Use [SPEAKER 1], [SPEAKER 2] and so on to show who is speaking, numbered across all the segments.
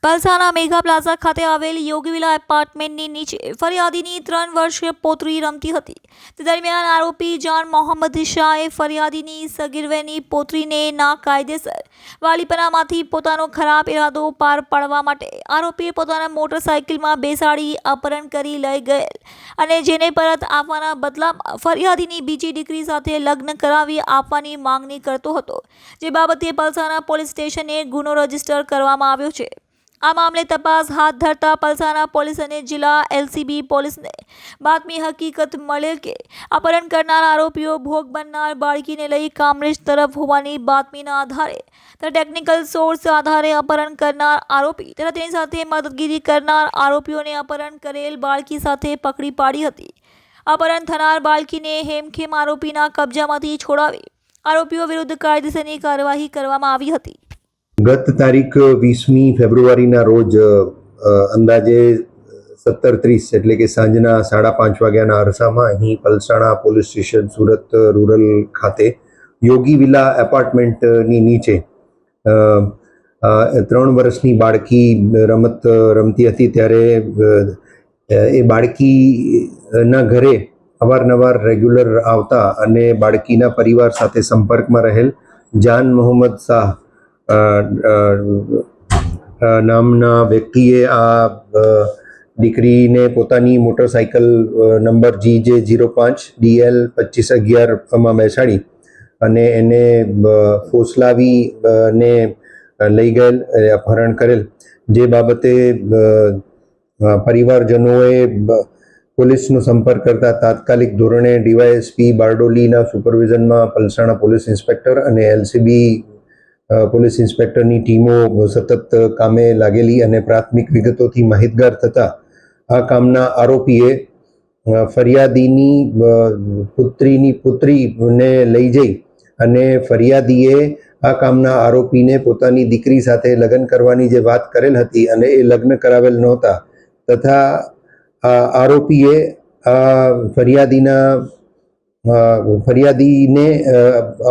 [SPEAKER 1] Palsana mega plaza ખાતે આવેલ યોગીવિલા એપાર્ટમેન્ટની નીચે ફરિયાદીની 3 વર્ષીય પોત્રી રમતી હતી. તે દરમિયાન આરોપી જાન મોહમ્મદ શાહે ફરિયાદીની સગીરવયની પોત્રીને નાકાયદેસર વાલીપનામાંથી પોતાનો ખરાબ ઇરાદો પાર પાડવા માટે આરોપીએ પોતાના મોટરસાઇકલમાં બેસાડી અપહરણ કરી લઈ ગયેલ અને જેને પરત આપવાના બદલામાં ફરિયાદીની બીજી દીકરી સાથે લગ્ન કરાવી આપવાની માંગણી કરતો હતો. જે બાબતે પલસાણા પોલીસ સ્ટેશને ગુનો રજીસ્ટર કરવામાં આવ્યો છે. આ મામલે તપાસ હાથ ધરતા પલસાણા પોલીસ અને જિલ્લા એલસીબી પોલીસને બાતમી હકીકત મળેલ કે અપહરણ કરનાર આરોપીઓ ભોગ બનનાર બાળકીને લઈ કામરેજ તરફ હોવાની બાતમીના આધારે ટેકનિકલ સોર્સ આધારે અપહરણ કરનાર આરોપી તથા તેની સાથે મદદગીરી કરનાર આરોપીઓને અપહરણ કરેલ બાળકી સાથે પકડી પાડી હતી. અપહરણ થનાર બાળકીને હેમખેમ આરોપીના કબજામાંથી છોડાવી આરોપીઓ વિરુદ્ધ કાયદેસરની કાર્યવાહી કરવામાં આવી હતી.
[SPEAKER 2] ગત તારીખ 20મી ફેબ્રુઆરીના રોજ અંદાજે 17:30 એટલે કે સાંજના 5:30 વાગ્યાના અરસામાં અહીં Palsana police station Surat rural ખાતે યોગી વિલા એપાર્ટમેન્ટની નીચે 3 વર્ષની બાળકી રમત રમતી હતી. ત્યારે એ બાળકીના ઘરે અવારનવાર રેગ્યુલર આવતા અને બાળકીના પરિવાર સાથે સંપર્કમાં રહેલ જાન મોહમ્મદ શાહ નામના વ્યક્તિએ આ દીકરીને પોતાની મોટરસાઇકલ નંબર GJ05DL 2511માં બેસાડી અને એને ફોસલાવી ને લઈ ગયેલ, અપહરણ કરેલ. જે બાબતે પરિવારજનોએ પોલીસનો સંપર્ક કરતા તાત્કાલિક ધોરણે ડીવાયએસપી બારડોલીના સુપરવિઝનમાં પલસાણા પોલીસ ઇન્સ્પેક્ટર અને એલસીબી પોલીસ ઇન્સ્પેક્ટરની ટીમો સતત કામે લાગેલી અને પ્રાથમિક વિગતોથી માહિતગાર થતા આ કામના આરોપીએ ફરિયાદીની પુત્રીને લઈ જઈ અને ફરિયાદીએ આ કામના આરોપીને પોતાની દીકરી સાથે લગ્ન કરવાની જે વાત કરેલ હતી અને એ લગ્ન કરાવેલ નહોતા તથા આરોપીએ ફરિયાદીને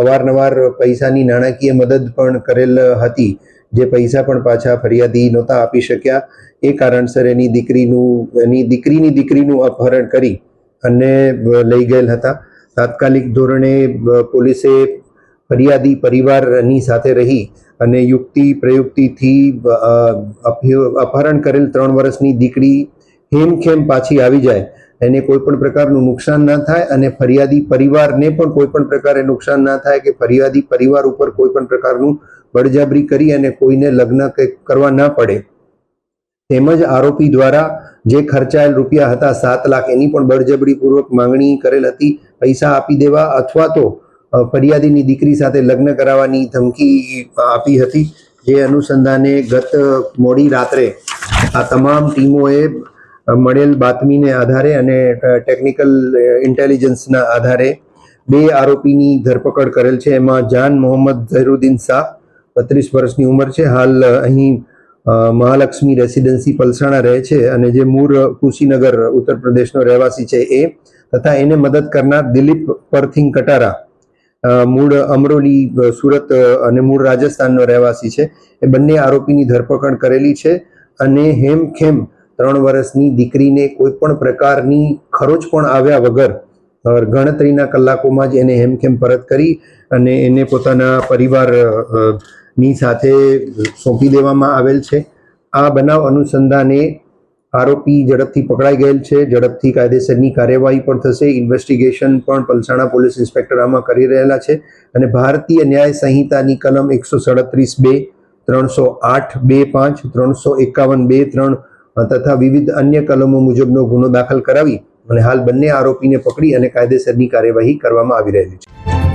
[SPEAKER 2] અવારનવાર પૈસાની નાણાકીય મદદ પણ કરેલ હતી. જે પૈસા પણ પાછા ફરિયાદી નહોતા આપી શક્યા. એ કારણસર એની દીકરીનું અપહરણ કરી અને લઈ ગયેલ હતા. તાત્કાલિક ધોરણે પોલીસે ફરિયાદી પરિવારની સાથે રહી અને યુક્તિ પ્રયુક્તિથી અપહરણ કરેલ 3 વર્ષની દીકરી હેમખેમ પાછી આવી જાય, એને કોઈ પણ પ્રકારનું નુકસાન ના થાય અને ફરિયાદી પરિવારને પણ કોઈ પણ પ્રકારે નુકસાન ના થાય કે ફરિયાદી પરિવાર ઉપર કોઈ પણ પ્રકારનું બળજબરી કરી અને કોઈને લગ્ન કરવા ના પડે. તેમજ આરોપી દ્વારા જે ખર્ચાયેલ રૂપિયા હતા 7 લાખ એની પણ બળજબરીપૂર્વક માંગણી કરેલ હતી. પૈસા આપી દેવા અથવા તો ફરિયાદીની દીકરી સાથે લગ્ન કરાવવાની ધમકી આપી હતી. જે અનુસંધાને ગત મોડી રાત્રે આ તમામ ટીમોએ મળેલ બાતમીને આધારે અને ટેકનિકલ ઇન્ટેલિજન્સના આધારે 2 આરોપીની ધરપકડ કરેલ છે. એમાં જાન મોહમ્મદ ઝહીરુદ્દીન શાહ 32 વર્ષની ઉંમર છે. હાલ અહીં મહાલક્ષ્મી રેસિડેન્સી પલસાણા રહે છે અને જે મૂળ કુશીનગર ઉત્તર પ્રદેશનો રહેવાસી છે એ, તથા એને મદદ કરનાર દિલીપ પરથિંગ કટારા મૂળ અમરોલી સુરત અને મૂળ રાજસ્થાનનો રહેવાસી છે. એ બંને આરોપીની ધરપકડ કરેલી છે અને હેમખેમ 3 વર્ષની દીકરીને કોઈ પણ પ્રકારની ખરોચ પણ આવ્યા વગર ગણતરીના કલાકોમાં જ એને હેમખેમ પરત કરી અને એને પોતાના પરિવારની સાથે સોંપી દેવામાં આવેલ છે. આ બનાવ અનુસંધાને આરોપી ઝડપથી પકડાઈ ગયેલ છે. ઝડપથી કાયદેસરની કાર્યવાહી પણ થશે. ઇન્વેસ્ટિગેશન પણ પલસાણા પોલીસ ઇન્સ્પેક્ટર આમાં કરી રહેલા છે અને ભારતીય ન્યાય સંહિતાની કલમ 137(2), 308(2)(5), 351(2)(3) તથા વિવિધ અન્ય કલમો મુજબનો ગુનો દાખલ કરાવી અને હાલ બંને આરોપીને પકડી અને કાયદેસરની કાર્યવાહી કરવામાં આવી રહેલી છે.